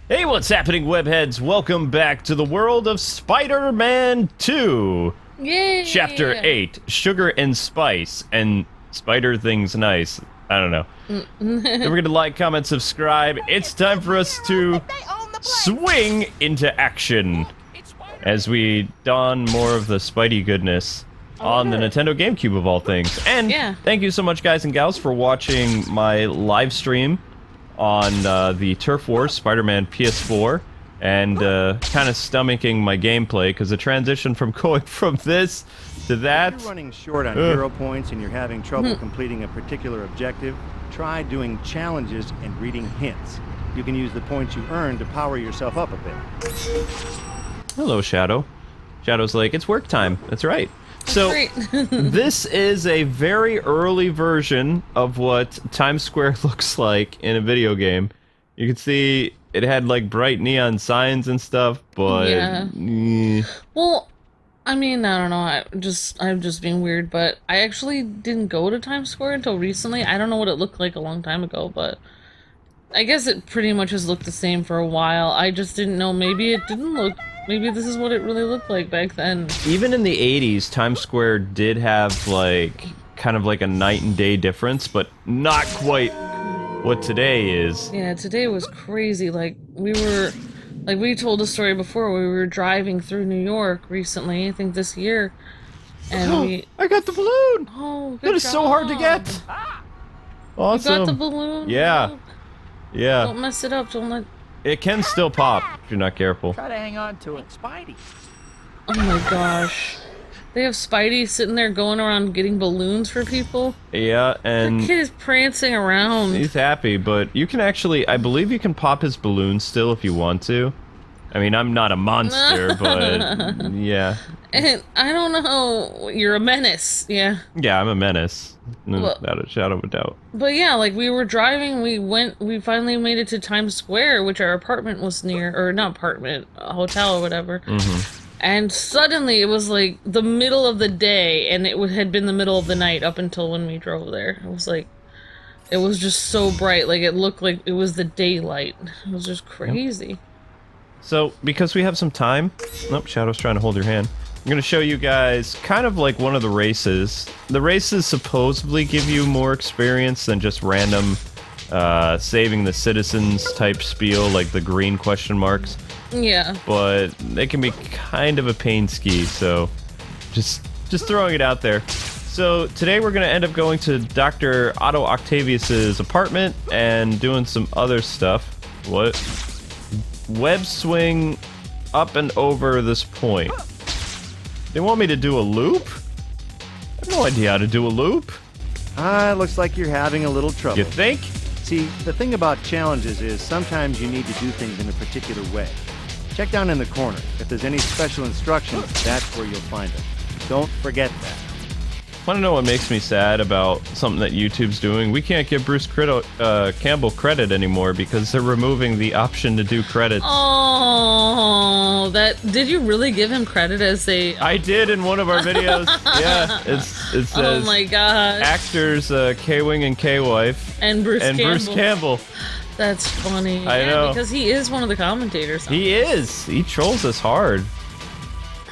Hey, what's happening, webheads? Welcome back to the world of Spider-Man 2. Yay! Chapter 8, Sugar and Spice, and Spider Things Nice. I don't know. Don't forget to like, comment, subscribe. It's time for us to swing into action as we don more of the Spidey goodness on the Nintendo Gamecube of all things. And thank you so much, guys and gals, for watching my live stream on the Turf Wars Spider-Man PS4 and kind of stomaching my gameplay because the transition from going from this to that. If you're running short on hero points and you're having trouble completing a particular objective, try doing challenges and reading hints. You can use the points you earn to power yourself up a bit. Hello, Shadow. Shadow's like, it's work time. That's right. So, this is a very early version of what Times Square looks like in a video game. You can see it had like bright neon signs and stuff, but Well, I mean, I don't know. I'm just being weird, but I actually didn't go to Times Square until recently. I don't know what it looked like a long time ago, but I guess it pretty much has looked the same for a while. I just didn't know. Maybe it didn't look. Maybe this is what it really looked like back then. Even in the 80s, Times Square did have, like, kind of like a night and day difference, but not quite what today is. Yeah, today was crazy. Like, we told a story before, we were driving through New York recently, I think this year, and I got the balloon! Oh, good That is job. so hard to get! Awesome. You got the balloon? Yeah. Yeah. Don't mess it up, don't let... It can still pop if you're not careful. Try to hang on to it, Spidey. Oh my gosh. They have Spidey sitting there going around getting balloons for people. Yeah, and The kid is prancing around. he's happy, but you can actually, I believe you can pop his balloon still if you want to. I mean, I'm not a monster, but yeah. And I don't know, you're a menace, yeah. Yeah, I'm a menace, without a shadow of a doubt. But yeah, like we were driving, we finally made it to Times Square, which our apartment was near, or not apartment, a hotel or whatever. And suddenly it was like the middle of the day, and it had been the middle of the night up until when we drove there. It was like, it was just so bright, like it looked like it was the daylight. It was just crazy. Yep. So, because we have some time, nope, Shadow's trying to hold your hand. I'm going to show you guys kind of like one of the races. The races supposedly give you more experience than just random saving the citizens type spiel, like the green question marks. Yeah. But they can be kind of a pain ski, so just throwing it out there. So today we're going to end up going to Doctor Otto Octavius's apartment and doing some other stuff. What? Web swing up and over this point. They want me to do a loop? I have no idea how to do a loop. Looks like you're having a little trouble. You think? See, the thing about challenges is sometimes you need to do things in a particular way. Check down in the corner. If there's any special instructions, that's where you'll find them. Don't forget that. Want to know what makes me sad about something that YouTube's doing? We can't give Bruce Campbell credit anymore because they're removing the option to do credits. Oh, did you really give him credit as a... I did in one of our videos. Yeah, it says, oh my god, actors K-Wing and K-Wife and Bruce Campbell. That's funny. I know, because he is one of the commentators. He is. He trolls us hard.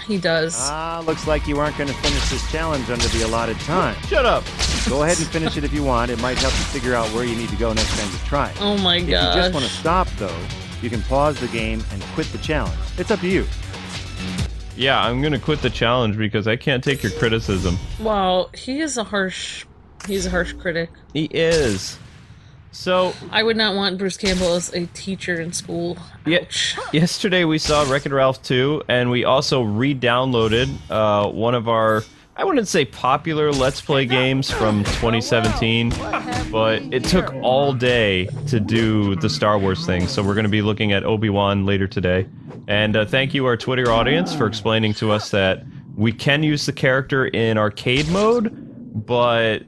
He does. Looks like you aren't going to finish this challenge under the allotted time. Shut up. Go ahead and finish it if you want. It might help you figure out where you need to go next time you try it. Oh my god. If you just want to stop, though, you can pause the game and quit the challenge. It's up to you. Yeah, I'm going to quit the challenge because I can't take your criticism. Wow, he's a harsh critic. He is. So I would not want Bruce Campbell as a teacher in school. Ouch. Yesterday we saw Wreck-It Ralph 2, and we also re-downloaded one of our, I wouldn't say popular Let's Play games from 2017, but it took all day to do the Star Wars thing, so we're going to be looking at Obi-Wan later today. And thank you, our Twitter audience, for explaining to us that we can use the character in arcade mode, but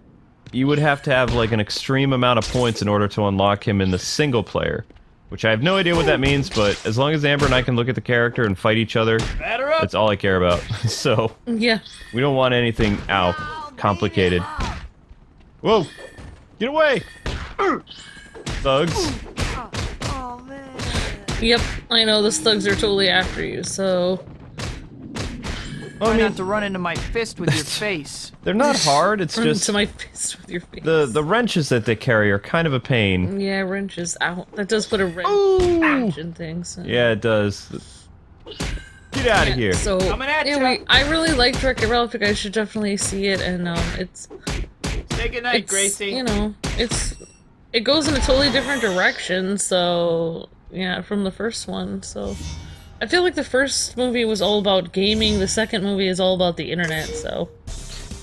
you would have to have like an extreme amount of points in order to unlock him in the single player, which I have no idea what that means, but as long as Amber and I can look at the character and fight each other, that's all I care about. So, yeah, we don't want anything, complicated. Whoa! Get away! Thugs. Yep, I know the slugs are totally after you, so... Try not to run into my fist with your face. They're not hard, it's Run just... to my fist with your face. The wrenches that they carry are kind of a pain. Yeah, wrenches out. That does put a wrench in things. Yeah, it does. Get out of here. So, Coming at ya. I really liked Wreck-It Ralph. You guys should definitely see it, and it's... Say goodnight, it's, Gracie. you know, it goes in a totally different direction, so... Yeah, from the first one, so... I feel like the first movie was all about gaming, the second movie is all about the internet, so...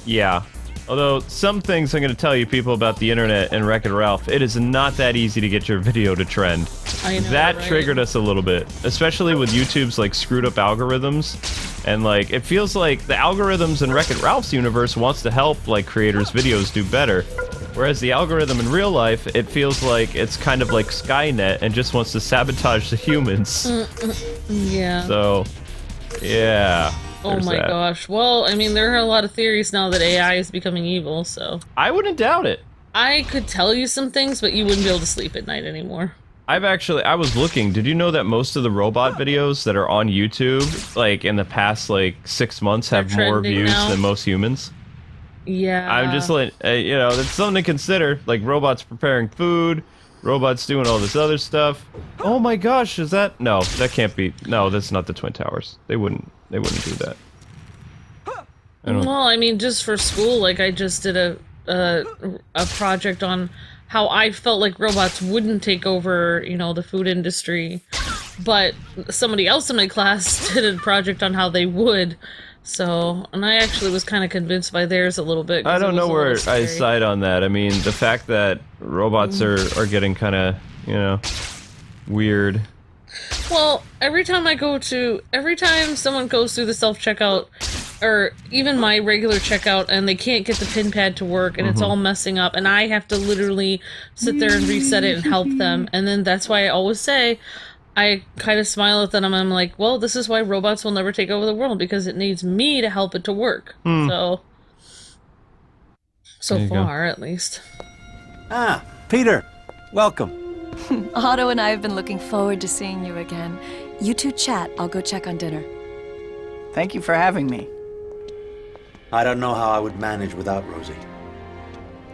Yeah. Although, some things I'm going to tell you people about the internet and Wreck-It Ralph, it is not that easy to get your video to trend. I know, that right? triggered us a little bit, especially with YouTube's, like, screwed up algorithms. And, like, it feels like the algorithms in Wreck-It Ralph's universe wants to help, like, creators' videos do better. Whereas the algorithm in real life, it feels like it's kind of like Skynet and just wants to sabotage the humans. Yeah. So, yeah. Oh there's my that. gosh. Well, I mean, there are a lot of theories now that AI is becoming evil, so... I wouldn't doubt it. I could tell you some things, but you wouldn't be able to sleep at night anymore. I was looking, did you know that most of the robot videos that are on YouTube, like, in the past, like, 6 months have They're more trending views now? than most humans? Yeah. I'm just like, you know, that's something to consider. Like, robots preparing food, robots doing all this other stuff. Oh my gosh, is that... No, that can't be... No, that's not the Twin Towers. They wouldn't do that. Well, I mean, just for school, like, I just did a project on how I felt like robots wouldn't take over, you know, the food industry. But somebody else in my class did a project on how they would. So, and I actually was kind of convinced by theirs a little bit. 'cause I it don't was know a where little I scary. side on that. I mean, the fact that robots are getting kind of, you know, weird. Well, every time someone goes through the self-checkout, or even my regular checkout, and they can't get the pin pad to work, and it's all messing up, and I have to literally sit there and reset it and help them, and then that's why I always say, I kind of smile at them, and I'm like, well, this is why robots will never take over the world, because it needs me to help it to work. So There you go. far, at least. Ah, Peter. Welcome. Otto and I have been looking forward to seeing you again. You two chat. I'll go check on dinner. Thank you for having me. I don't know how I would manage without Rosie.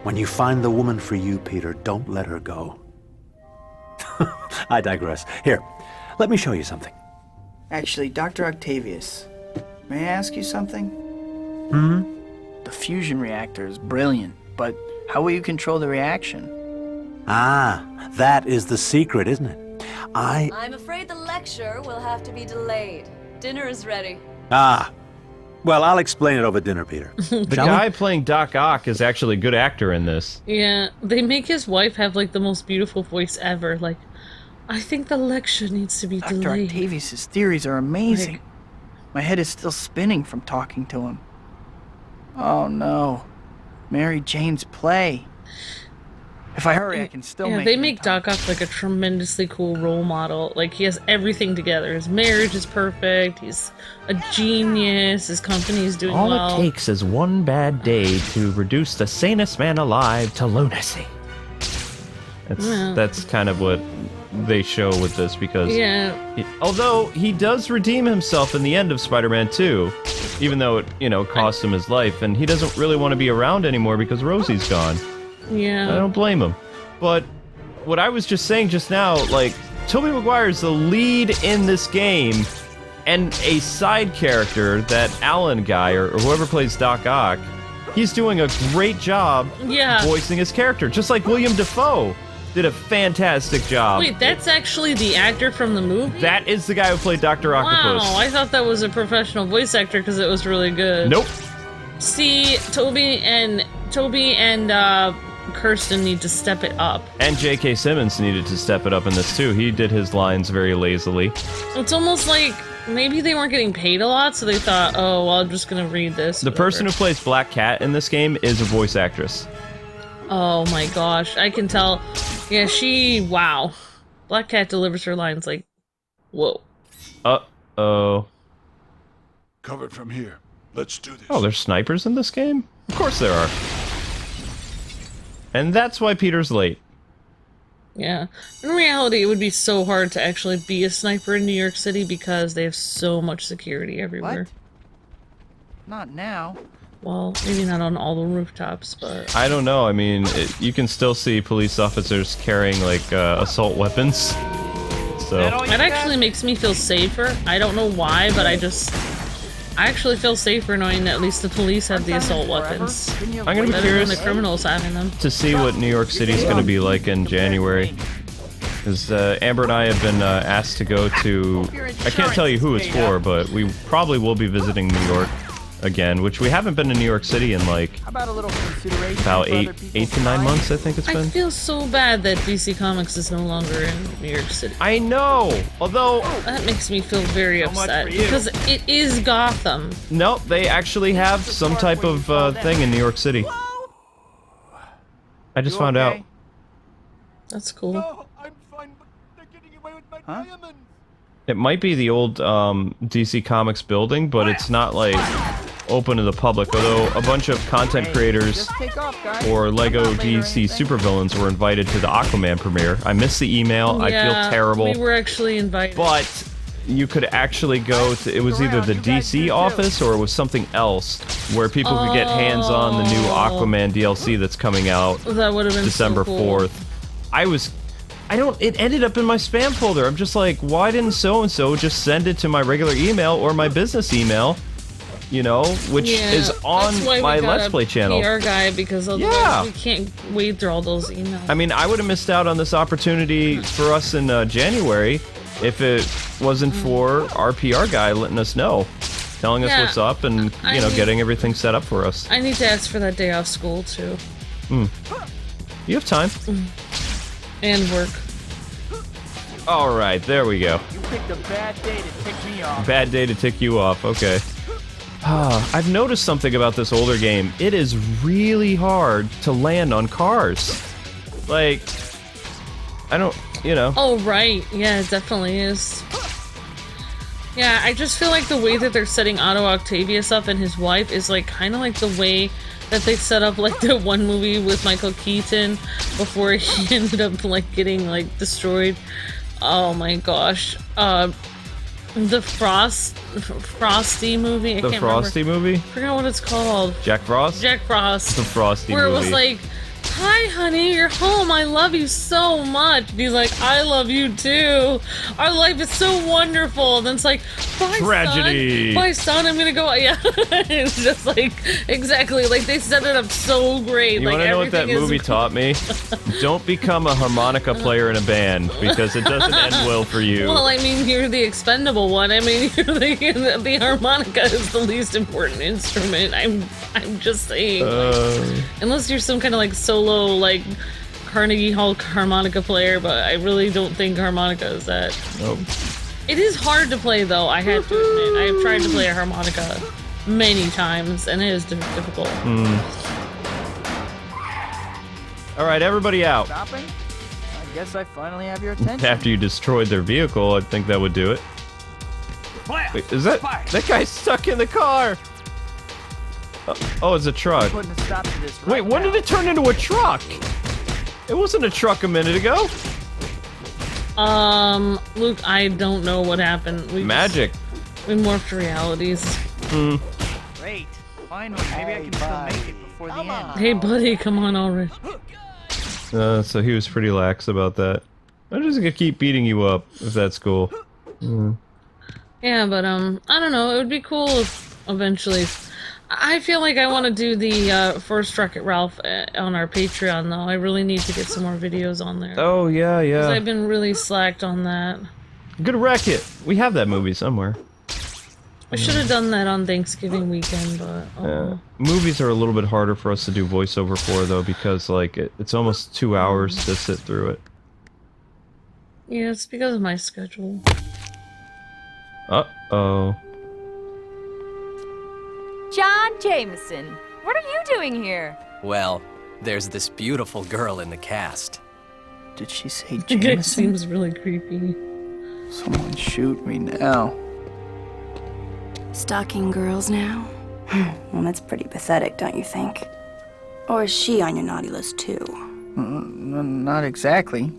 When you find the woman for you, Peter, don't let her go. I digress. Here, let me show you something. Actually, Dr. Octavius, may I ask you something? The fusion reactor is brilliant, but how will you control the reaction? Ah, that is the secret, isn't it? I'm afraid the lecture will have to be delayed. Dinner is ready. Ah. Well, I'll explain it over dinner, Peter. The guy playing Doc Ock is actually a good actor in this. Yeah, they make his wife have, like, the most beautiful voice ever. Like, I think the lecture needs to be Dr. delayed. Octavius' theories are amazing. Like- My head is still spinning from talking to him. Oh no. Mary Jane's play. If I hurry, I can still Yeah, make they it in make time. Doc Ock like a tremendously cool role model. Like, he has everything together. His marriage is perfect. He's a genius. His company is doing All well. it takes is one bad day to reduce the sanest man alive to lunacy. That's kind of what they show with this, because Yeah, although he does redeem himself in the end of Spider-Man 2, even though it, you know, cost him his life, and he doesn't really want to be around anymore because Rosie's gone. I yeah. don't blame him. But what I was just saying just now, like, Tobey Maguire's the lead in this game, and a side character, that Alan guy, or whoever plays Doc Ock, he's doing a great job Yeah. voicing his character, just like William Dafoe did a fantastic job. Wait, that's actually the actor from the movie? That is the guy who played Doctor Octopus. Wow, I thought that was a professional voice actor because it was really good. Nope. See, Toby and Kirsten need to step it up. And J.K. Simmons needed to step it up in this too. He did his lines very lazily. It's almost like maybe they weren't getting paid a lot, so they thought, oh, well, I'm just gonna read this. The person who plays Black Cat in this game is a voice actress. Oh my gosh, I can tell. Yeah, wow. Black Cat delivers her lines like, whoa. Uh-oh. Covered from here. Let's do this. Oh, there's snipers in this game? Of course there are. And that's why Peter's late. Yeah. In reality, it would be so hard to actually be a sniper in New York City because they have so much security everywhere. Not now. Well, maybe not on all the rooftops, but... I don't know. I mean, you can still see police officers carrying, like, assault weapons. So... That actually makes me feel safer. I don't know why, but I actually feel safer knowing that at least the police have the assault weapons. I'm gonna be Better than curious the criminals having them. to see what New York City is gonna be like in January. Because Amber and I have been asked to go to... I can't tell you who it's for, but we probably will be visiting New York again, which we haven't been to New York City in like about 8 to 9 months, I think it's been. I feel so bad that DC Comics is no longer in New York City. I know, although That makes me feel very upset because it is Gotham. no, they actually have some type of thing in New York City. I just found out. That's cool. No, I'm fine, but they're getting away with my diamonds. It might be the old DC Comics building, but it's not like open to the public, although a bunch of content creators or Lego DC supervillains were invited to the Aquaman premiere. I missed the email. I feel terrible. We were actually invited. But you could actually go to, it was either the DC office or it was something else where people could get hands on the new Aquaman DLC that's coming out That would have been December so cool. 4th. It ended up in my spam folder. I'm just like, why didn't so-and-so just send it to my regular email or my business email? You know, which is on that's why my we got Let's a Play channel. PR guy, because otherwise we can't wade through all those emails. I mean, I would have missed out on this opportunity for us in January if it wasn't for our PR guy letting us know, telling us what's up and, you know, getting everything set up for us. I need to ask for that day off school, too. You have time. And work. Alright, there we go. You picked a bad day to tick me off. Bad day to tick you off, okay. I've noticed something about this older game. It is really hard to land on cars. Like, I don't, you know. Oh, right. Yeah, it definitely is. Yeah, I just feel like the way that they're setting Otto Octavius up and his wife is like kind of like the way that they set up like the one movie with Michael Keaton before he ended up like getting like destroyed. Oh my gosh. The Frosty movie. I The can't Frosty movie? I forgot what it's called. Jack Frost? Jack Frost. The Frosty where movie. it was like, hi honey, you're home, I love you so much. And he's like, I love you too. Our life is so wonderful. And then it's like, bye Tragedy. son. Bye son, I'm gonna go. Yeah. It's just like, exactly, like they set it up so great. You like, wanna know what that everything movie is... taught me? Don't become a harmonica player in a band, because it doesn't end well for you. Well, I mean, you're the expendable one. I mean, you're the harmonica is the least important instrument. I'm just saying. Like, unless you're some kind of like solo, like Carnegie Hall harmonica player, but I really don't think harmonica is that. Nope. It is hard to play, though. I have to admit, I've tried to play a harmonica many times, and it is difficult. All right, everybody out. Stopping? I guess I finally have your attention. After you destroyed their vehicle, I think that would do it. Wait, is that guy's stuck in the car? Oh, it's a truck. Putting a stop to this Wait, right when now. did it turn into a truck? It wasn't a truck a minute ago. Luke, I don't know what happened. Magic. We morphed realities. Great. Finally, maybe I can still make it before the end. Hey, buddy, come on already. So he was pretty lax about that. I'm just gonna keep beating you up, if that's cool. Yeah, but, I don't know. It would be cool if eventually... I feel like I want to do the, first Wreck-It Ralph on our Patreon, though. I really need to get some more videos on there. Oh, yeah, yeah. 'Cause I've been really slacked on that. Good Wreck-It. We have that movie somewhere. I should have done that on Thanksgiving weekend, but... Movies are a little bit harder for us to do voiceover for, though, because, like, it's almost 2 hours to sit through it. Yeah, it's because of my schedule. Uh-oh. John Jameson, what are you doing here? Well, there's this beautiful girl in the cast. Did she say The guy Jameson? seems really creepy. Someone shoot me now. Stalking girls now? Well, that's pretty pathetic, don't you think? Or is she on your naughty list, too? Not exactly.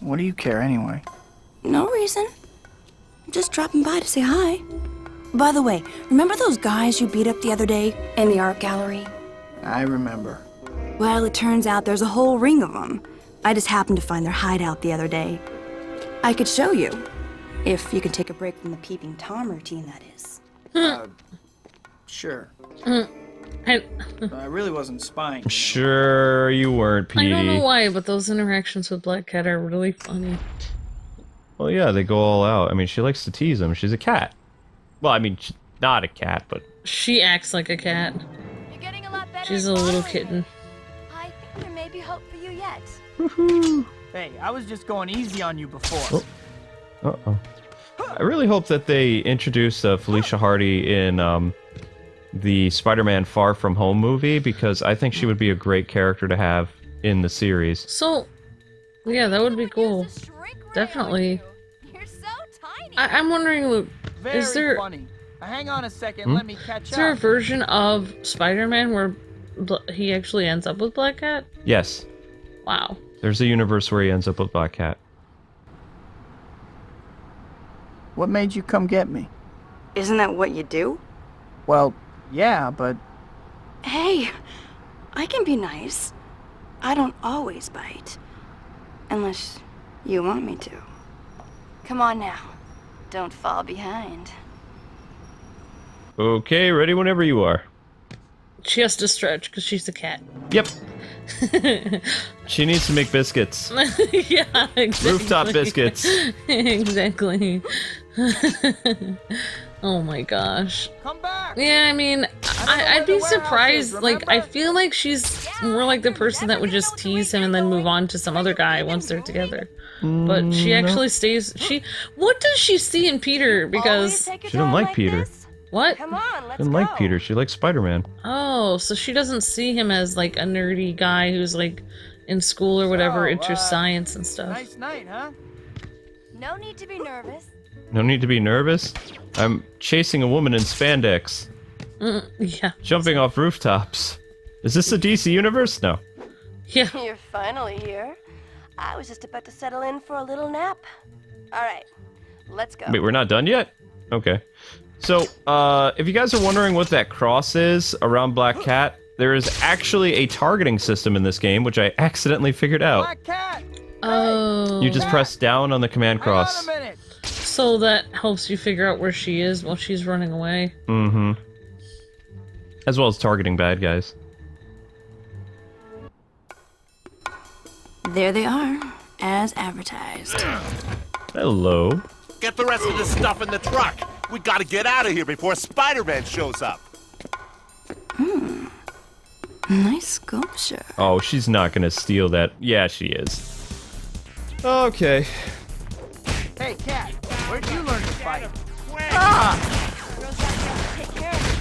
What do you care anyway? No reason. Just dropping by to say hi. By the way, remember those guys you beat up the other day in the art gallery? I remember. Well, it turns out there's a whole ring of them. I just happened to find their hideout the other day. I could show you. If you can take a break from the peeping Tom routine, that is. Sure. I I really wasn't spying. Sure you weren't, Petey. don't know why, but those interactions with Black Cat are really funny. Well, yeah, they go all out. I mean, she likes to tease him. She's a cat. Well, I mean, she's not a cat, but... She acts like a cat. You're getting a lot better. She's a little kitten. I think there may be hope for you yet. Woohoo! Hey, I was just going easy on you before. Oh. Uh-oh. I really hope that they introduce Felicia Hardy in the Spider-Man Far From Home movie, because I think she would be a great character to have in the series. So, yeah, that would be cool. Definitely. You're so tiny. I'm wondering, Luke, is there... funny. Hang on a second, let me catch Is there a version of Spider-Man where he actually ends up with Black Cat? Yes. Wow. There's a universe where he ends up with Black Cat. What made you come get me? Isn't that what you do? Well, yeah, but Hey, I can be nice. I don't always bite. Unless you want me to. Come on now. Don't fall behind. Okay, ready whenever you are. She has to stretch because she's a cat. Yep. She needs to make biscuits. Yeah, exactly. Rooftop biscuits. Exactly. Oh my gosh. come back. Yeah, I mean, I'd be surprised. Like, I feel like she's more like the person that would just tease him and then move on to some other guy once they're together. But she actually stays. What does she see in Peter? Because She didn't like Peter. what? Come on, let's She didn't like Peter. She likes Spider-Man. Oh, so she doesn't see him as like a nerdy guy who's like in school or whatever, into science and stuff. Nice night, huh? No need to be nervous. No need to be nervous. I'm chasing a woman in spandex. Yeah. Jumping off rooftops. Is this the DC universe? No. Yeah. You're finally here. I was just about to settle in for a little nap. All right, let's go. Wait, we're not done yet? Okay. So, if you guys are wondering what that cross is around Black Cat, there is actually a targeting system in this game, which I accidentally figured out. Black cat. Oh. You just press down on the command cross. Hang on a minute. So that helps you figure out where she is while she's running away. Mm-hmm. As well as targeting bad guys. There they are, as advertised. Hello. Get the rest of the stuff in the truck. We gotta get out of here before Spider-Man shows up. Nice sculpture. Oh, she's not gonna steal that. Yeah, she is. Okay. Hey, cat, where'd you learn to fight?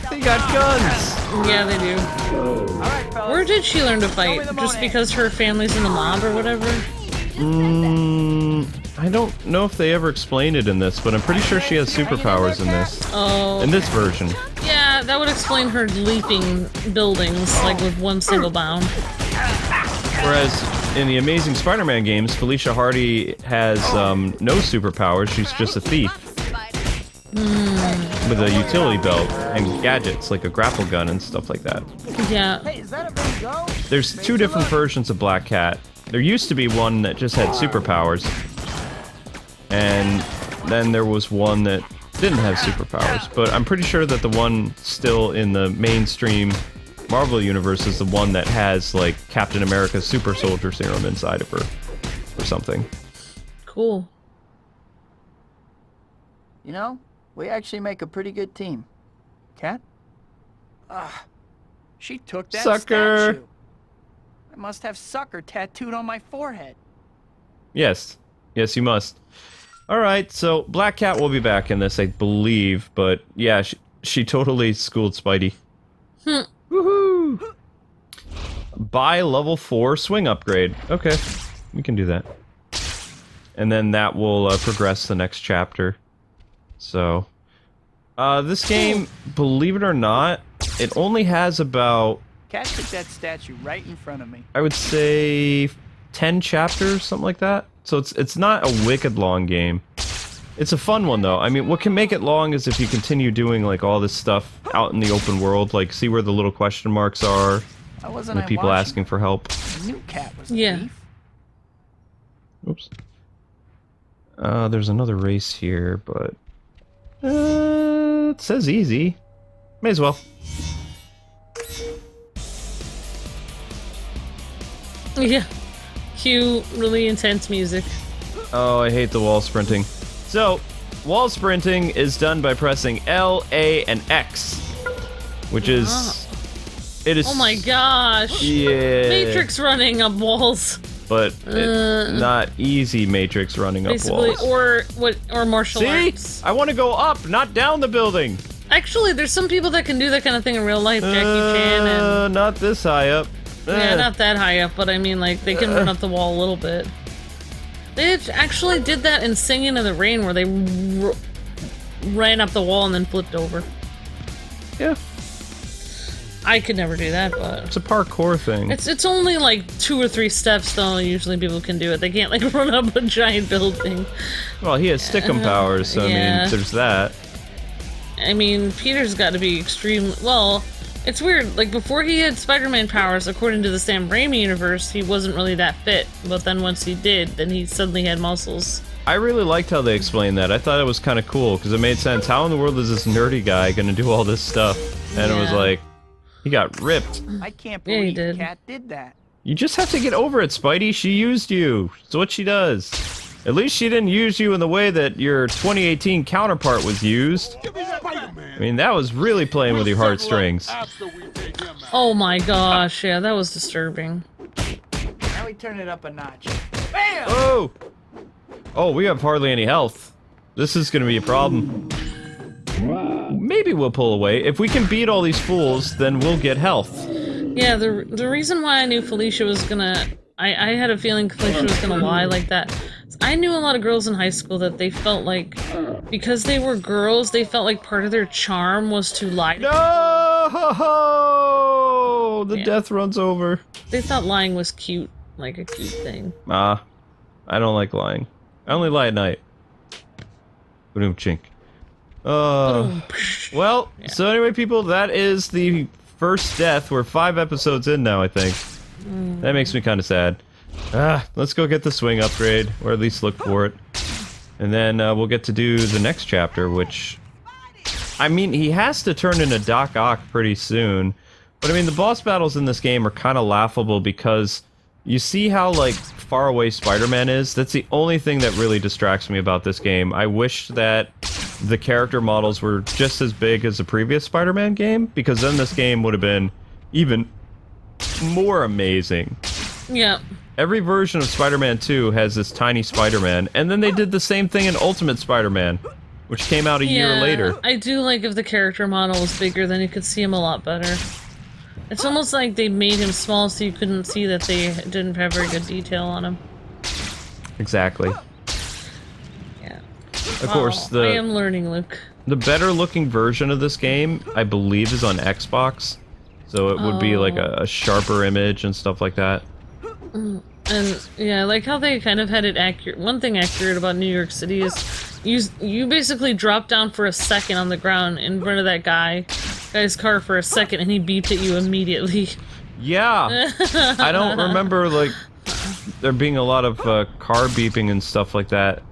They got guns! Yeah, they do. All right, fellas. Where did she learn to fight? me the Just money. because her family's in the mob or whatever? I don't know if they ever explained it in this, but I'm pretty sure she has superpowers in this. Oh. In this version. Yeah, that would explain her leaping buildings, like with one single bound. Whereas in the Amazing Spider-Man games, Felicia Hardy has no superpowers. She's just a thief. With a utility belt and gadgets like a grapple gun and stuff like that. Yeah. Hey, is that a bingo? There's two different versions of Black Cat. There used to be one that just had superpowers. And then there was one that didn't have superpowers. But I'm pretty sure that the one still in the mainstream Marvel universe is the one that has, like, Captain America's super soldier serum inside of her. Or something. Cool. You know, we actually make a pretty good team. Cat? She took that Sucker. statue. I must have sucker tattooed on my forehead. Yes. Yes, you must. Alright, so Black Cat will be back in this, I believe. But, yeah, she totally schooled Spidey. Woohoo! Buy level 4 swing upgrade. Okay, we can do that. And then that will progress the next chapter. So, this game, believe it or not, it only has about, Cat took that statue right in front of me. I would say, 10 chapters, something like that. So it's not a wicked long game. It's a fun one though. I mean, what can make it long is if you continue doing like all this stuff out in the open world, like see where the little question marks are, and the people asking for help. I knew Cat was Yeah. thief. Oops. There's another race here, but it says easy. May as well. Yeah. Cue really intense music. Oh, I hate the wall sprinting. So, wall sprinting is done by pressing L, A, and X, which is... It is... Oh my gosh. Yeah. Matrix running up walls. But not easy Matrix running up Basically, walls. or martial arts. See? I want to go up, not down the building. Actually, there's some people that can do that kind of thing in real life. Jackie Chan and... Not this high up. Yeah, not that high up, but I mean, like, they can run up the wall a little bit. They actually did that in Singing in the Rain, where they ran up the wall and then flipped over. Yeah. I could never do that, but... It's a parkour thing. It's only, like, 2 or 3 steps, though, usually people can do it. They can't, like, run up a giant building. Well, he has stickum powers, so, yeah. I mean, there's that. I mean, Peter's got to be extreme... Well... It's weird, like, before he had Spider-Man powers, according to the Sam Raimi universe, he wasn't really that fit, but then once he did, then he suddenly had muscles. I really liked how they explained that. I thought it was kind of cool, because it made sense. How in the world is this nerdy guy gonna do all this stuff? And it was like, he got ripped. I can't Yeah, he believe did. Cat did that. You just have to get over it, Spidey. She used you. It's what she does. At least she didn't use you in the way that your 2018 counterpart was used. I mean, that was really playing with your heartstrings. Oh my gosh, yeah, that was disturbing. Now we turn it up a notch. Bam! Oh! Oh, we have hardly any health. This is gonna be a problem. Maybe we'll pull away. If we can beat all these fools, then we'll get health. Yeah, the reason why I knew Felicia was gonna... I had a feeling Felicia was gonna lie like that. I knew a lot of girls in high school that they felt like... Because they were girls, they felt like part of their charm was to lie. No! The death runs over. They thought lying was cute. Like a cute thing. I don't like lying. I only lie at night. Boom, chink. Well, so anyway, people, that is the first death. We're 5 episodes in now, I think. That makes me kind of sad. Let's go get the swing upgrade, or at least look for it. And then we'll get to do the next chapter, which... I mean, he has to turn into Doc Ock pretty soon. But I mean, the boss battles in this game are kind of laughable because you see how, like, far away Spider-Man is? That's the only thing that really distracts me about this game. I wish that the character models were just as big as the previous Spider-Man game, because then this game would have been even more amazing. Yeah. Every version of Spider-Man 2 has this tiny Spider-Man, and then they did the same thing in Ultimate Spider-Man, which came out a year later. I do like if the character model was bigger, then you could see him a lot better. It's almost like they made him small so you couldn't see that they didn't have very good detail on him. Exactly. Yeah. Of course, I am learning, Luke. The better looking version of this game, I believe, is on Xbox. So it would be like a sharper image and stuff like that. And yeah, I like how they kind of had it accurate. One thing accurate about New York City is you basically drop down for a second on the ground in front of that guy's car for a second, and he beeped at you immediately. Yeah, I don't remember like there being a lot of car beeping and stuff like that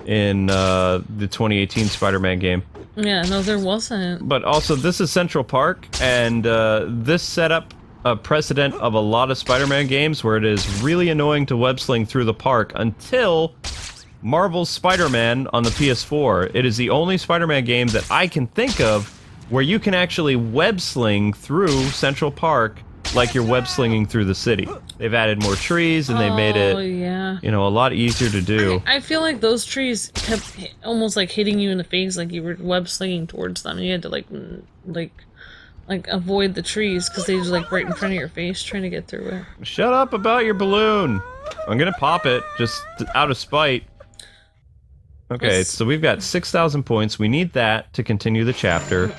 in the 2018 Spider-Man game. Yeah, no, there wasn't. But also, this is Central Park, and this set up a precedent of a lot of Spider-Man games where it is really annoying to web-sling through the park until Marvel's Spider-Man on the PS4. It is the only Spider-Man game that I can think of where you can actually web-sling through Central Park like you're web-slinging through the city. They've added more trees, and they made it, you know, a lot easier to do. I feel like those trees kept almost like hitting you in the face, like you were web-slinging towards them. You had to like avoid the trees because they was like right in front of your face trying to get through it. Shut up about your balloon. I'm gonna pop it, just out of spite. Okay, so we've got 6,000 points. We need that to continue the chapter.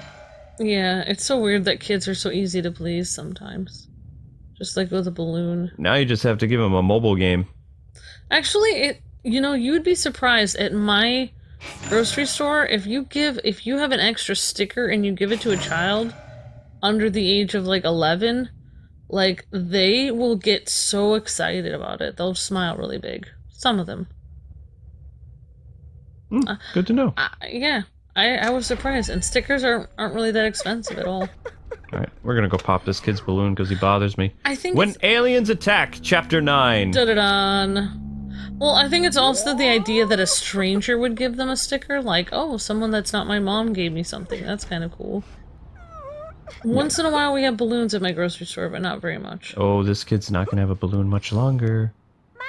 Yeah, it's so weird that kids are so easy to please sometimes. Just like with a balloon. Now you just have to give them a mobile game. Actually, you'd be surprised at my grocery store if you have an extra sticker and you give it to a child under the age of like 11, like they will get so excited about it. They'll smile really big. Some of them. Good to know. Yeah, I was surprised, and stickers aren't really that expensive at all. Alright, we're gonna go pop this kid's balloon because he bothers me. I think When Aliens Attack, Chapter 9. Da-da-dan. Well, I think it's also the idea that a stranger would give them a sticker, like, oh, someone that's not my mom gave me something. That's kind of cool. Once in a while we have balloons at my grocery store, but not very much. Oh, this kid's not gonna have a balloon much longer.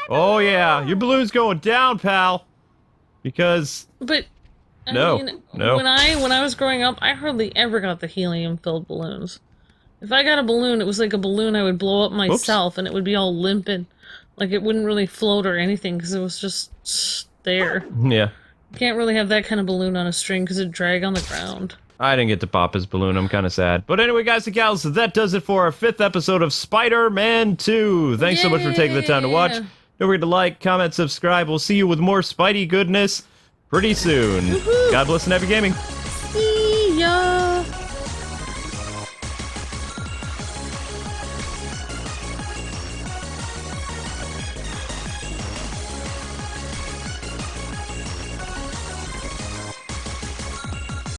Oh yeah, your balloon's going down, pal! Because... But... I No. mean, when I was growing up, I hardly ever got the helium-filled balloons. If I got a balloon, it was like a balloon I would blow up myself, and it would be all limp and like it wouldn't really float or anything because it was just there. Yeah. You can't really have that kind of balloon on a string because it'd drag on the ground. I didn't get to pop his balloon, I'm kind of sad. But anyway, guys and gals, that does it for our 5th episode of Spider-Man 2. Thanks so much for taking the time to watch. Don't forget to like, comment, subscribe. We'll see you with more Spidey goodness pretty soon. God bless and happy gaming.